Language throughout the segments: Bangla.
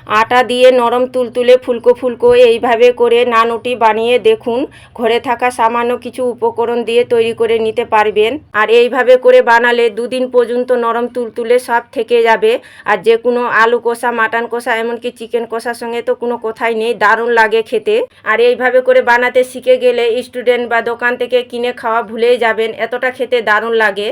আটা দিয়ে নরম তুলতুলে ফুলকো ফুলকো এইভাবে করে নানুটি বানিয়ে দেখুন। ঘরে থাকা সামান্য কিছু উপকরণ দিয়ে তৈরি করে নিতে পারবেন। আর এইভাবে করে বানালে দুদিন পর্যন্ত নরম তুলতুলে সব থেকে যাবে। আর যে কোনো আলু কষা, মাটন কষা, এমনকি চিকেন কষার সঙ্গে তো কোনো কথাই নেই, দারুণ লাগে খেতে। আর এইভাবে করে বানাতে শিখে গেলে স্টুডেন্ট বা দোকান থেকে কিনে খাওয়া ভুলেই যাবেন, এতটা খেতে দারুণ লাগে।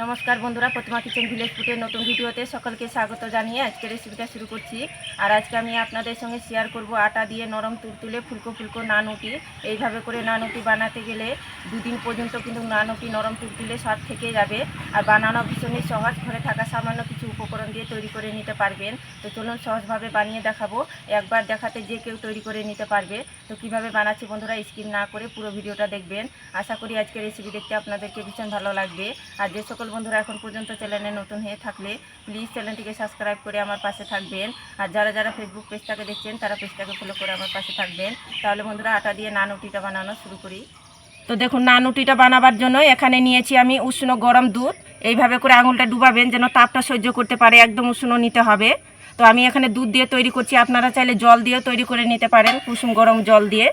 নমস্কার বন্ধুরা, প্রতিমা কিচেন ভিলেজ ফুডের নতুন ভিডিওতে সকলকে স্বাগত জানিয়ে আজকে রেসিপিটা শুরু করছি। আর আজকে আমি আপনাদের সঙ্গে শেয়ার করব আটা দিয়ে নরম তুলতুলে ফুলকো ফুলকো নানুটি। এইভাবে করে নানুটি বানাতে গেলে দুদিন পর্যন্ত কিন্তু নানুটি নরম তুলতুলে স্বাদ থেকে যাবে। আর বানানো ভীষণই সহজ, ঘরে থাকা সামান্য কিছু উপকরণ দিয়ে তৈরি করে নিতে পারবেন। তো চলুন সহজভাবে বানিয়ে দেখাবো। একবার দেখাতে যে কেউ তৈরি করে নিতে পারবে। তো কিভাবে বানাচ্ছি বন্ধুরা, স্কিপ না করে পুরো ভিডিওটা দেখবেন। আশা করি আজকে রেসিপি দেখতে আপনাদেরকে ভীষণ ভালো লাগবে। আর যে সকল বন্ধুরা এখন পর্যন্ত চ্যানেলে নতুন হয়ে থাকলে প্লিজ চ্যানেলটিকে সাবস্ক্রাইব করে আমার পাশে থাকবেন। আর যারা যারা ফেসবুক পেজটাকে দেখছেন তারা পেজটাকে ফলো করে আমার পাশে থাকবেন। তাহলে বন্ধুরা আটা দিয়ে নানুটিটা বানানো শুরু করি। তো দেখুন, নানুটিটা বানাবার জন্য এখানে নিয়েছি আমি উষ্ণ গরম দুধ। এইভাবে করে আঙুলটা ডুবাবেন যেন তাপটা সহ্য করতে পারে, একদম উষ্ণ নিতে হবে। তো আমি এখানে দুধ দিয়ে তৈরি করছি, আপনারা চাইলে জল দিয়েও তৈরি করে নিতে পারেন, কুসুম গরম জল দিয়ে।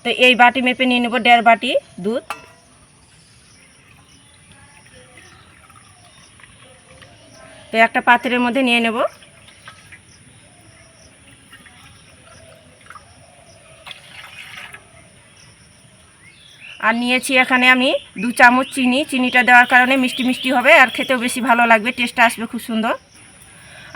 তো এই বাটি মেপে নিয়ে নেব 1.5 বাটি দুধ। তো একটা পাত্রের মধ্যে নিয়ে নেব। আর নিয়েছি এখানে আমি 2 চামচ চিনি। চিনিটা দেওয়ার কারণে মিষ্টি মিষ্টি হবে আর খেতেও বেশি ভালো লাগবে, টেস্টটা আসবে খুব সুন্দর।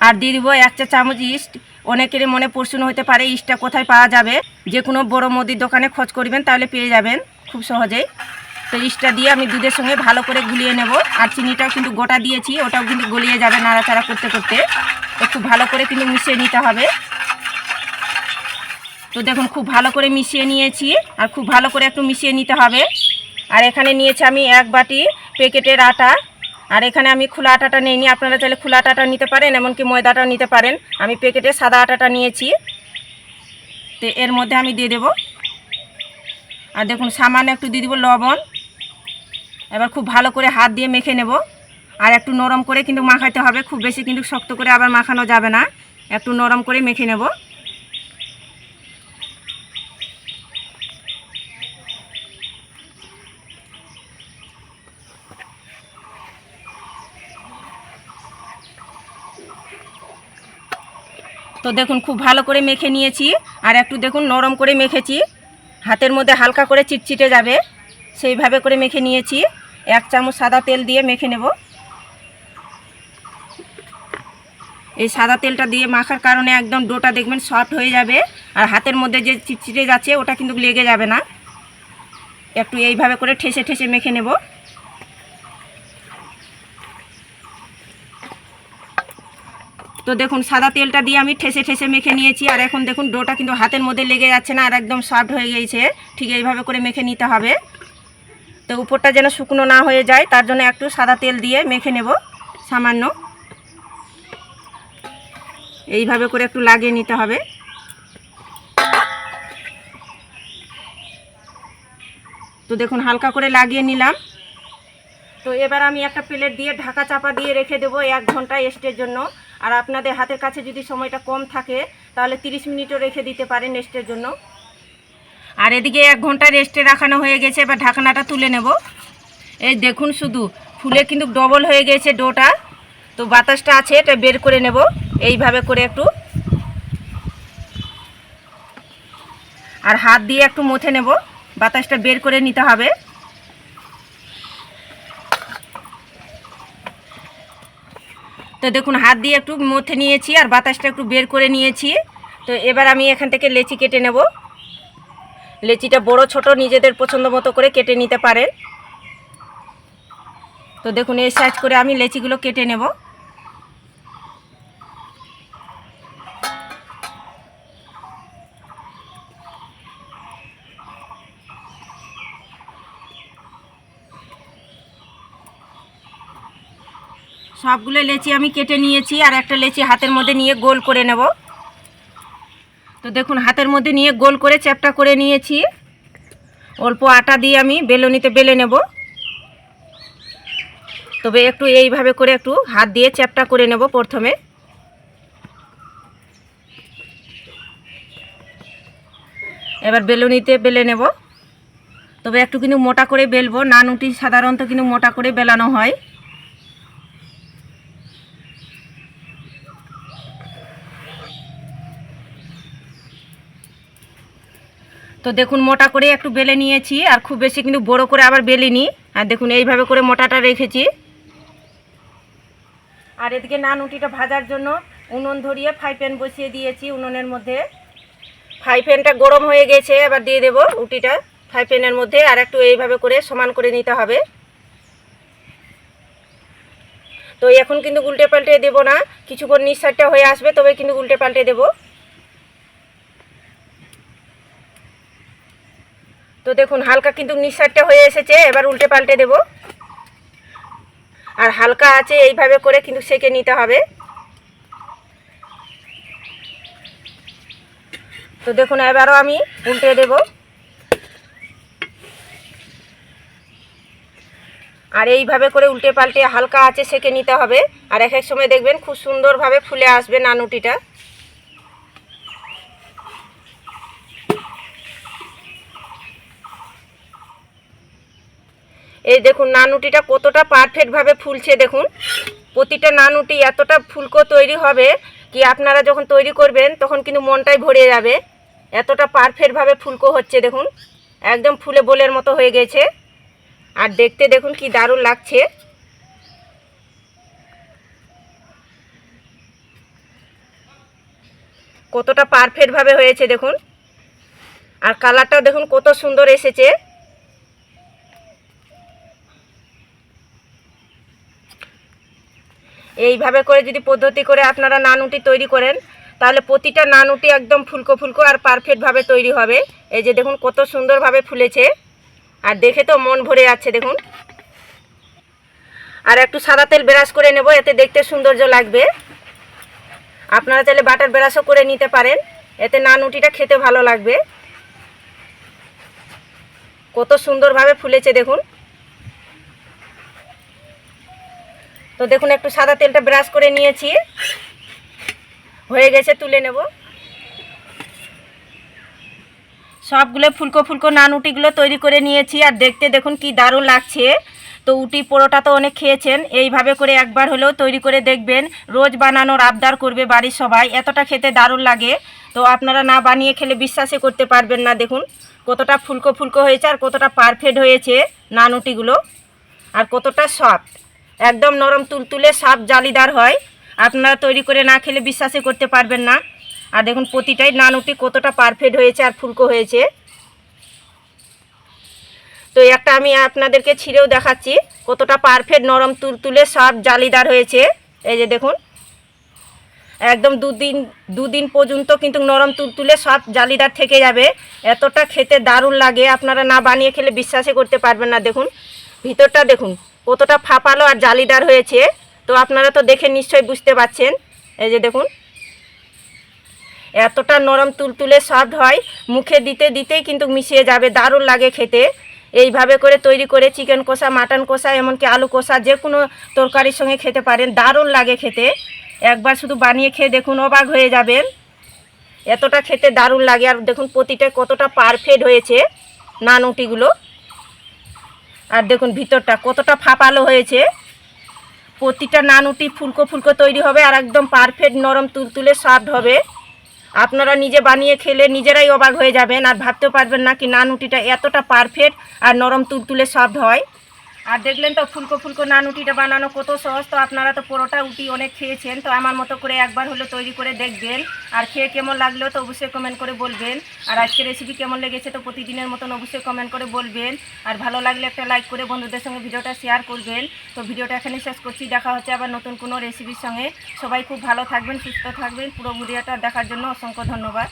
আর দিয়ে দিব 1 চা চামচ ইস্ট। অনেকেরই মনে প্রশ্ন হতে পারে ইস্টটা কোথায় পাওয়া যাবে। যে কোনো বড় মুদির দোকানে খোঁজ করবেন, তাহলে পেয়ে যাবেন খুব সহজেই। তো ইস্টটা দিয়ে আমি দুধের সঙ্গে ভালো করে গুলিয়ে নেব। আর চিনিটাও কিন্তু গোটা দিয়েছি, ওটাও কিন্তু গলিয়ে যাবে নাড়াচাড়া করতে করতে। তো খুব ভালো করে কিন্তু মিশিয়ে নিতে হবে। তো দেখুন, খুব ভালো করে মিশিয়ে নিয়েছি। আর খুব ভালো করে একটু মিশিয়ে নিতে হবে। আর এখানে নিয়েছি আমি 1 বাটি প্যাকেটের আটা। আর এখানে আমি খোলা আটাটা নিইনি, আপনারা চাইলে খোলা আটাটা নিতে পারেন, এমনকি ময়দাটাও নিতে পারেন। আমি প্যাকেটের সাদা আটাটা নিয়েছি। তো এর মধ্যে আমি দিয়ে দেব। আর দেখুন, সামান্য একটু দিয়ে দেব লবণ। এবার খুব ভালো করে হাত দিয়ে মেখে নেব। আর একটু নরম করে কিন্তু মাখাতে হবে, খুব বেশি কিন্তু শক্ত করে আবার মাখানো যাবে না, একটু নরম করে মেখে নেব। তো দেখুন, খুব ভালো করে মেখে নিয়েছি। আর একটু দেখুন নরম করে মেখেছি, হাতের মধ্যে হালকা করে চিটচিটে যাবে সেইভাবে করে মেখে নিয়েছি। 1 চামচ সাদা তেল দিয়ে মেখে নেব। এই সাদা তেলটা দিয়ে মাখার কারণে একদম ডোটা দেখবেন সফট হয়ে যাবে। আর হাতের মধ্যে যে চিটচিটে যাচ্ছে ওটা কিন্তু লেগে যাবে না। একটু এইভাবে করে ঠেসে ঠেসে মেখে নেব। তো দেখুন, সাদা তেলটা দিয়ে আমি ঠেসে ঠেসে মেখে নিয়েছি। আর এখন দেখুন ডোটা কিন্তু হাতের মধ্যে লেগে যাচ্ছে না, আর একদম সফট হয়ে গিয়েছে। ঠিক এইভাবে করে মেখে নিতে হবে। তো উপরটা যেন শুকনো না হয়ে যায়, তার জন্য একটু সাদা তেল দিয়ে মেখে নেব সামান্য। এইভাবে করে একটু লাগিয়ে নিতে হবে। তো দেখুন, হালকা করে লাগিয়ে নিলাম। তো এবার আমি একটা প্লেট দিয়ে ঢাকা চাপা দিয়ে রেখে দেবো 1 ঘন্টা রেস্টের জন্য। আর আপনাদের হাতের কাছে যদি সময়টা কম থাকে তাহলে 30 মিনিটও রেখে দিতে পারেন রেস্টের জন্য। আর এদিকে 1 ঘন্টা রেস্টে রাখানো হয়ে গেছে। এবার ঢাকনাটা তুলে নেব। এই দেখুন, শুধু ফুলে কিন্তু ডবল হয়ে গেছে ডোটা। তো বাতাসটা আছে এটা বের করে নেব এইভাবে করে একটু। আর হাত দিয়ে একটু মথে নেব, বাতাসটা বের করে নিতে হবে। তো দেখুন, হাত দিয়ে একটু মথে নিয়েছি আর বাতাসটা একটু বের করে নিয়েছি। তো এবার আমি এখান থেকে লেচি কেটে নেব। লেচিটা বড় ছোট নিজেদের পছন্দ মতো করে কেটে নিতে পারেন। তো দেখুন, এই সাইজ করে আমি লেচিগুলো কেটে নেব। সবগুলো লেচি আমি কেটে নিয়েছি। আর একটা লেচি হাতের মধ্যে নিয়ে গোল করে নেব। তো দেখুন, হাতের মধ্যে নিয়ে গোল করে চ্যাপটা করে নিয়েছি। অল্প আটা দিয়ে আমি বেলনিতে বেলে নেব। তবে একটু এইভাবে করে একটু হাত দিয়ে চ্যাপটা করে নেব প্রথমে। এবার বেলুনিতে বেলে নেব। তবে একটু কিন্তু মোটা করে বেলবো, নানুটি সাধারণত কিন্তু মোটা করে বেলানো হয়। তো দেখুন মোটা করে একটু বেলে নিয়েছি, আর খুব বেশি কিন্তু বড় করে আবার বেলিনি। আর দেখুন এইভাবে করে মোটাটা রেখেছি। আর এদিকে নানুটিটা ভাজার জন্য উনুন ধরিয়ে ফ্রাই প্যান বসিয়ে দিয়েছি উনুনের মধ্যে। ফ্রাই প্যানটা গরম হয়ে গেছে, এবার দিয়ে দেব রুটিটা ফ্রাই প্যানের মধ্যে। আর একটু এইভাবে করে সমান করে নিতে হবে। তো এখন কিন্তু উল্টে পাল্টে দেবো না, কিছুক্ষণ নিচ সাইডটা হয়ে আসবে তবে কিন্তু উল্টে পাল্টে দেবো। তো দেখুন হালকা কিন্তু নিচ সাইডটা হয়ে এসেছে, এবার উল্টে পাল্টে দেব। আর হালকা আছে এইভাবে করে কিন্তু সেঁকে নিতে হবে। তো দেখুন এবারও আমি উল্টে দেব। আর এইভাবে করে উল্টে পাল্টে হালকা আছে সেঁকে নিতে হবে। আর এক এক সময় দেখবেন খুব সুন্দরভাবে ফুলে আসবে নানুটিটা। এই দেখুন নানুটিটা কতটা পারফেক্টভাবে ফুলছে। দেখুন প্রতিটা নানুটি এতটা ফুলকো তৈরি হবে কি আপনারা যখন তৈরি করবেন তখন কিন্তু মনটাই ভরে যাবে। এতটা পারফেক্টভাবে ফুলকো হচ্ছে, দেখুন একদম ফুলে বোলের মতো হয়ে গেছে। আর দেখতে দেখুন কি দারুণ লাগছে। কতটা পারফেক্টভাবে হয়েছে দেখুন। আর কালারটাও দেখুন কত সুন্দর এসেছে। এইভাবে করে যদি পদ্ধতি করে আপনারা নানুটি তৈরি করেন তাহলে প্রতিটা নানুটি একদম ফুলকো ফুলকো আর পারফেক্টভাবে তৈরি হবে। এই যে দেখুন কত সুন্দরভাবে ফুলেছে, আর দেখে তো মন ভরে যাচ্ছে দেখুন। আর একটু সাদা তেল ব্রাশ করে নেব, এতে দেখতে সৌন্দর্য লাগবে। আপনারা চাইলে বাটার ব্রাশও করে নিতে পারেন, এতে নানুটিটা খেতে ভালো লাগবে। কত সুন্দরভাবে ফুলেছে দেখুন। তো দেখুন একটু সাদা তেলটা ব্রাশ করে নিয়েছি, হয়ে গেছে, তুলে নেব। সবগুলো ফুলকো ফুলকো নানুটিগুলো তৈরি করে নিয়েছি, আর দেখতে দেখুন কি দারুণ লাগছে। তো উটি পোড়োটা তো অনেক খেয়েছেন, এইভাবে করে একবার হলেও তৈরি করে দেখবেন। রোজ বানানোর আবদার করবে বাড়ির সবাই, এতটা খেতে দারুণ লাগে। তো আপনারা না বানিয়ে খেলে বিশ্বাসই করতে পারবেন না। দেখুন কতটা ফুলকো ফুলকো হয়েছে আর কতটা পারফেক্ট হয়েছে নানুটিগুলো, আর কতটা সফট, একদম নরম তুলতুলে সফট জালিদার হয়। আপনারা তৈরি করে না খেলে বিশ্বাসই করতে পারবেন না। আর দেখুন প্রতিটাই নানুটি কতটা পারফেক্ট হয়েছে আর ফুলকো হয়েছে। তো একটা আমি আপনাদেরকে ছিঁড়েও দেখাচ্ছি কতটা পারফেক্ট নরম তুলতুলে সফট জালিদার হয়েছে। এই যে দেখুন একদম দুদিন পর্যন্ত কিন্তু নরম তুলতুলে সফট জালিদার থেকে যাবে। এতটা খেতে দারুণ লাগে, আপনারা না বানিয়ে খেলে বিশ্বাসই করতে পারবেন না। দেখুন ভিতরটা দেখুন কতটা ফাঁপালো আর জালিদার হয়েছে। তো আপনারা তো দেখে নিশ্চয়ই বুঝতে পারছেন। এই যে দেখুন এতটা নরম তুলতুলে সফট হয়, মুখে দিতে দিতেই কিন্তু মিশিয়ে যাবে, দারুণ লাগে খেতে। এইভাবে করে তৈরি করে চিকেন কষা, মাটন কষা, এমনকি আলু কষা যে কোনো তরকারির সঙ্গে খেতে পারেন, দারুণ লাগে খেতে। একবার শুধু বানিয়ে খেয়ে দেখুন, অবাক হয়ে যাবেন, এতটা খেতে দারুণ লাগে। আর দেখুন প্রতিটা কতটা পারফেক্ট হয়েছে নানুটিগুলো। আর দেখুন ভিতরটা কতটা ফাঁপালো হয়েছে। প্রতিটা নানুটি ফুলকো ফুলকো তৈরি হবে আর একদম পারফেক্ট নরম তুলতুলে সফট হবে। আপনারা নিজে বানিয়ে খেলে নিজেরাই অবাক হয়ে যাবেন, আর ভাবতে পারবেন না কি নানুটিটা এতটা পারফেক্ট আর নরম তুলতুলে সফট হয়। আর দেখলেন তো ফুলকো ফুলকো নানুটিটা বানানো কত সহজ। তো আপনারা তো পরোটা উটি অনেক খেয়েছেন, তো আমার মতো করে একবার হলে তৈরি করে দেখবেন। আর খেয়ে কেমন লাগলো তো অবশ্যই কমেন্ট করে বলবেন। আর আজকের রেসিপি কেমন লেগেছে তো প্রতিদিনের মতন অবশ্যই কমেন্ট করে বলবেন। আর ভালো লাগলে একটা লাইক করে বন্ধুদের সঙ্গে ভিডিওটা শেয়ার করবেন। তো ভিডিওটা এখানে শেষ করছি, দেখা হচ্ছে আবার নতুন কোনো রেসিপির সঙ্গে। সবাই খুব ভালো থাকবেন, সুস্থ থাকবেন। পুরো ভিডিওটা দেখার জন্য অসংখ্য ধন্যবাদ।